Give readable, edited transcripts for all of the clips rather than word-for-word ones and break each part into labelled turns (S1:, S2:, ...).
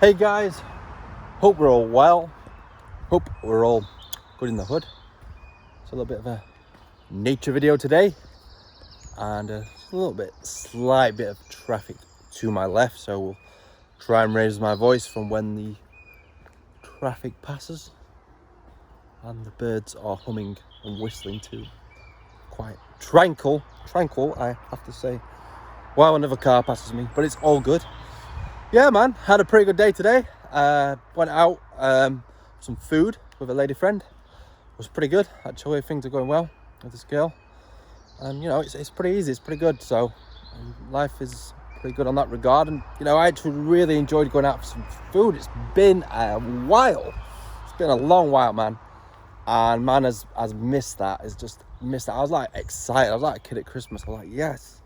S1: Hey guys, hope we're all well. Hope we're all good in the hood. It's a little bit of a nature video today, and a slight bit of traffic to my left. So we'll try and raise my voice from when the traffic passes, and the birds are humming and whistling too. Quite tranquil, I have to say. While another car passes me, but it's all good. Yeah, man, had a pretty good day today. Went out, some food with a lady friend. It was pretty good, actually. Things are going well with this girl. And, it's pretty easy, it's pretty good. So, life is pretty good on that regard. And, I actually really enjoyed going out for some food. It's been a while. It's been a long while, man. And man has missed that. It's just missed that. I was like excited. I was like a kid at Christmas. I was like, yes.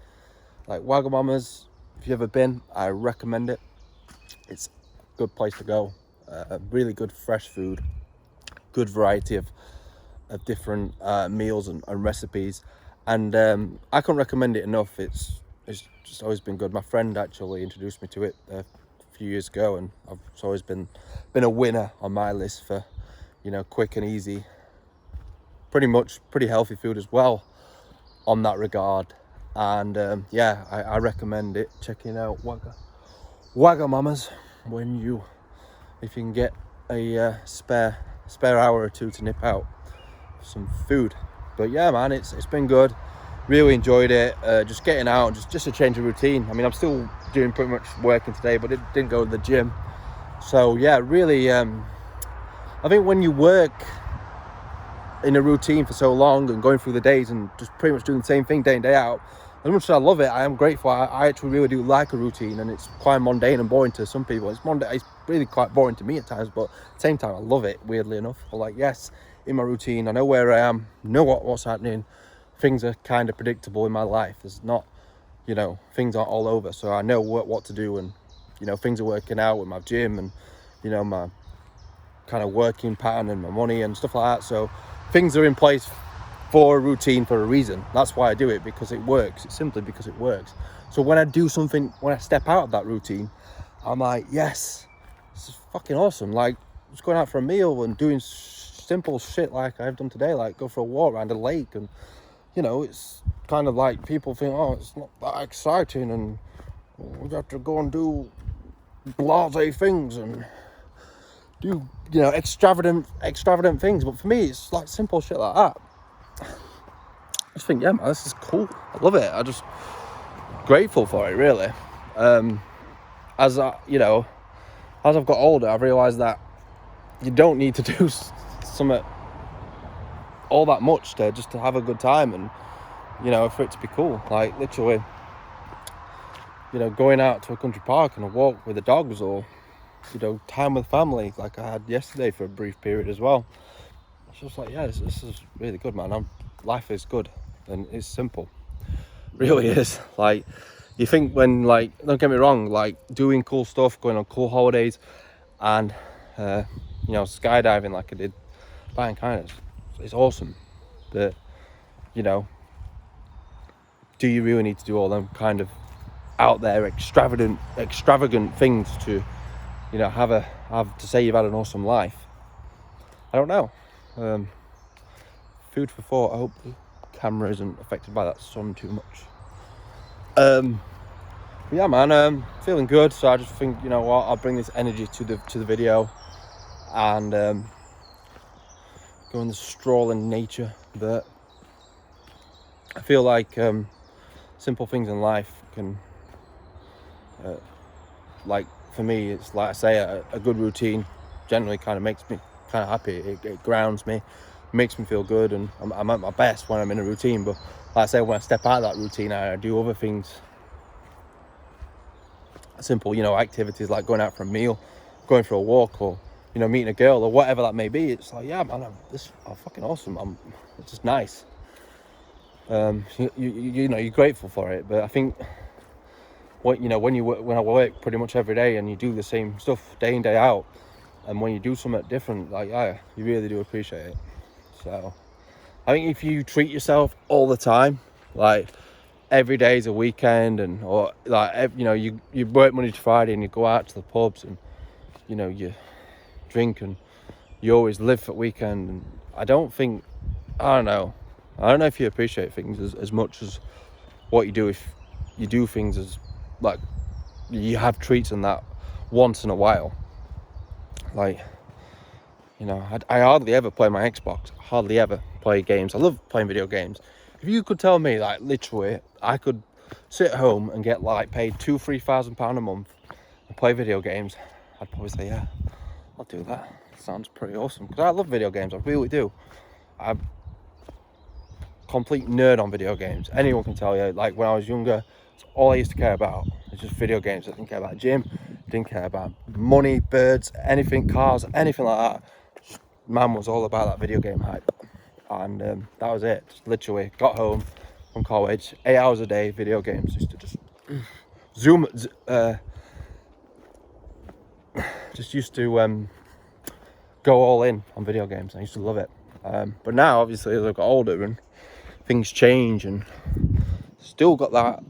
S1: Like Wagamama's, if you've ever been, I recommend it. It's a good place to go. Really good fresh food, good variety of different meals and recipes, and I can't recommend it enough. It's just always been good. My friend actually introduced me to it a few years ago, and it's always been a winner on my list for quick and easy, pretty healthy food as well on that regard. And I recommend it. Checking out Wagamama's if you can get a spare hour or two to nip out for some food. But yeah, man, it's been good. Really enjoyed it. Just getting out, just a change of routine. I mean, I'm still doing pretty much working today, but it didn't go to the gym. So yeah, really, I think when you work in a routine for so long and going through the days and just pretty much doing the same thing day in, day out, as much as I love it, I am grateful. I actually really do like a routine, and it's quite mundane and boring to some people. It's really quite boring to me at times, but at the same time, I love it, weirdly enough. I'm like, yes, in my routine, I know where I am, know what's happening. Things are kind of predictable in my life. There's not, things aren't all over, so I know what to do, and, things are working out with my gym and, my kind of working pattern and my money and stuff like that. So things are in place for a routine for a reason. That's why I do it, because it works. It's simply because it works. So when I do something, when I step out of that routine, I'm like, yes, this is fucking awesome. Like just going out for a meal and doing simple shit like I've done today, like go for a walk around a lake, and it's kind of like people think, oh, it's not that exciting and we have to go and do blasé things and do extravagant things. But for me, it's like simple shit like that. I just think, yeah, man, this is cool. I love it. I'm just grateful for it, really. As I've got older, I've realised that you don't need to do something all that much to have a good time and, for it to be cool. Like, literally, going out to a country park and a walk with the dogs, or, time with family, like I had yesterday for a brief period as well. It's just like, yeah, this is really good, man. Life is good and it's simple. It really is. Like, you think when, like, don't get me wrong, like doing cool stuff, going on cool holidays, and skydiving like I did back in Kindness, it's awesome. But do you really need to do all them kind of out there extravagant things to have to say you've had an awesome life? I don't know. Food for thought. I hope the camera isn't affected by that sun too much. Yeah, man, feeling good. So I just think, I'll bring this energy to the video and go on the stroll in nature. But I feel like simple things in life can, like for me, it's like I say, a good routine generally kind of makes me kind of happy. It grounds me, makes me feel good, and I'm at my best when I'm in a routine. But like I say, when I step out of that routine, I do other things, simple activities like going out for a meal, going for a walk, or meeting a girl, or whatever that may be. It's like, yeah, man, this is fucking awesome. It's just nice. You're grateful for it. But I think when I work pretty much every day and you do the same stuff day in, day out, and when you do something different, like, yeah, you really do appreciate it. So I think if you treat yourself all the time, like every day is a weekend, or like, you work Monday to Friday and you go out to the pubs and you know, you drink and you always live for weekend. And I don't know if you appreciate things as much as what you do if you do things as like you have treats and that once in a while. Like, you know, I hardly ever play my Xbox, hardly ever play games. I love playing video games. If you could tell me, like, literally, I could sit at home and get, like, paid £2,000-3,000 a month and play video games, I'd probably say, yeah, I'll do that. Sounds pretty awesome. Because I love video games, I really do. I'm a complete nerd on video games. Anyone can tell you, like, when I was younger, it's all I used to care about. It's just video games. I didn't care about gym, didn't care about money, birds, anything, cars, anything like that. Man was all about that video game hype, and that was it. Just literally got home from college, 8 hours a day, video games. Used to just go all in on video games. I used to love it, but now obviously as I've got older and things change, and still got that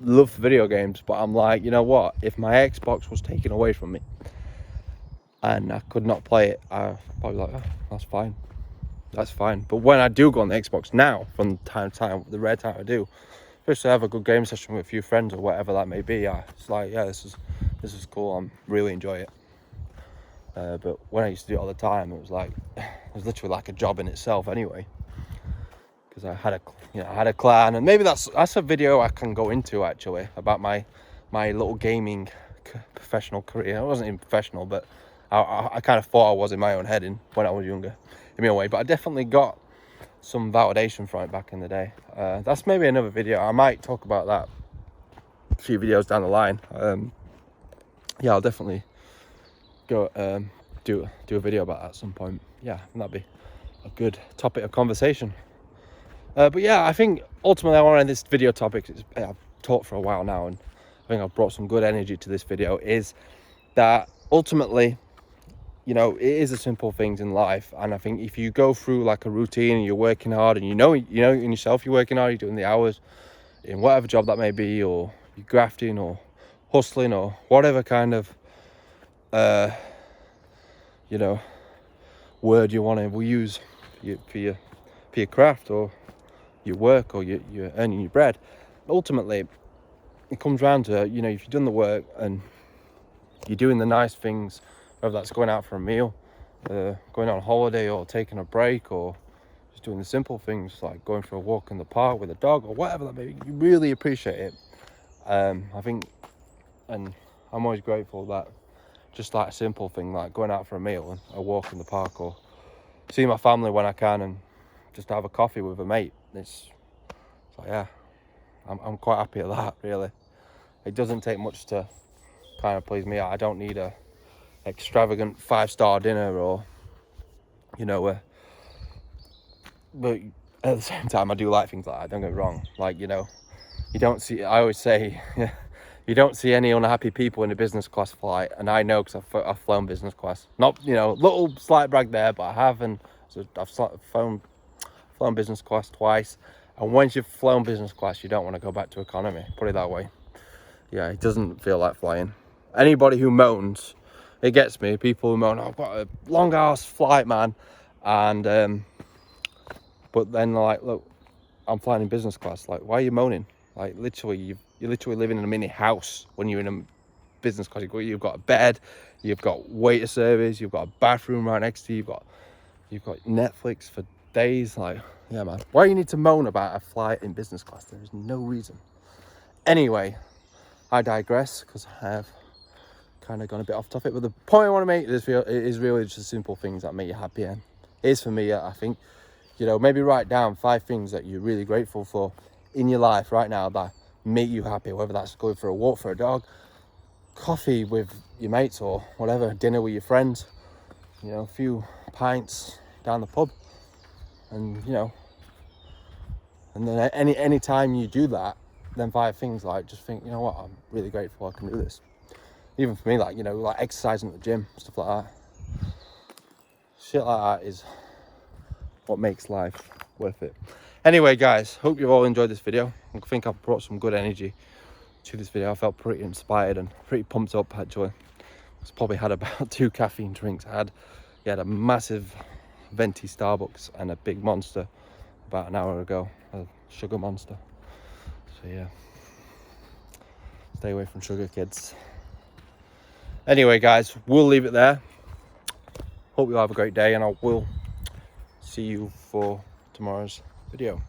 S1: love for video games, but I'm like, you know what, if my Xbox was taken away from me and I could not play it, I'd probably be like, oh, that's fine. But when I do go on the Xbox now, from time to time, the rare time I do, just to have a good game session with a few friends or whatever that may be, it's like, yeah, this is cool. I'm really enjoy it. But when I used to do it all the time, it was literally like a job in itself anyway. Because I had a clan, and maybe that's a video I can go into actually about my little gaming professional career. I wasn't even professional, but I kind of thought I was in my own head when I was younger, in my own way. But I definitely got some validation from it back in the day. That's maybe another video. I might talk about that a few videos down the line. Yeah, I'll definitely go do a video about that at some point. Yeah, that'd be a good topic of conversation. But yeah, I think ultimately I want to end this video topic. I've talked for a while now, and I think I've brought some good energy to this video. Is that ultimately, you know, it is the simple things in life. And I think if you go through like a routine and you're working hard, and you know in yourself you're working hard, you're doing the hours in whatever job that may be, or you're grafting or hustling or whatever kind of you know, word you want to use for your craft or your work, or you're earning your bread. Ultimately it comes around to, you know, if you've done the work and you're doing the nice things, whether that's going out for a meal, going on holiday, or taking a break, or just doing the simple things like going for a walk in the park with a dog or whatever that may be, you really appreciate it. I think, and I'm always grateful that just like a simple thing like going out for a meal and a walk in the park, or see my family when I can, and just have a coffee with a mate, it's like, yeah, I'm quite happy at that, really. It doesn't take much to kind of please me. I don't need a extravagant 5-star dinner, or, you know, but at the same time I do like things like that, don't get me wrong. Like, you know, you don't see, I always say, you don't see any unhappy people in a business class flight, and I know because I've flown business class. Not, you know, little slight brag there, but I have, and so I've flown business class twice. And once you've flown business class, you don't want to go back to economy, put it that way. Yeah, it doesn't feel like flying. Anybody who moans, it gets me. People who moan, oh, I've got a long ass flight, man, and but then they're like, look, I'm flying in business class. Like, why are you moaning? Like, literally, you're literally living in a mini house when you're in a business class. You've got a bed, you've got waiter service, you've got a bathroom right next to you, you've got Netflix for days. Like, yeah, man, why do you need to moan about a flight in business class? There is no reason. Anyway, I digress, because I have kind of gone a bit off topic, but the point I want to make is really just the simple things that make you happy. And it is for me. I think, you know, maybe write down 5 things that you're really grateful for in your life right now that make you happy, whether that's going for a walk for a dog, coffee with your mates, or whatever, dinner with your friends, you know, a few pints down the pub. And, you know, and then any time you do that, then 5 things, like, just think, you know what, I'm really grateful I can do this. Even for me, like, you know, like exercising at the gym, stuff like that. Shit like that is what makes life worth it. Anyway, guys, hope you've all enjoyed this video. I think I've brought some good energy to this video. I felt pretty inspired and pretty pumped up, actually. He's probably had about 2 caffeine drinks. He had a massive venti Starbucks and a big Monster about an hour ago, a sugar Monster. So yeah, stay away from sugar, kids. Anyway guys, we'll leave it there. Hope you have a great day, and I will see you for tomorrow's video.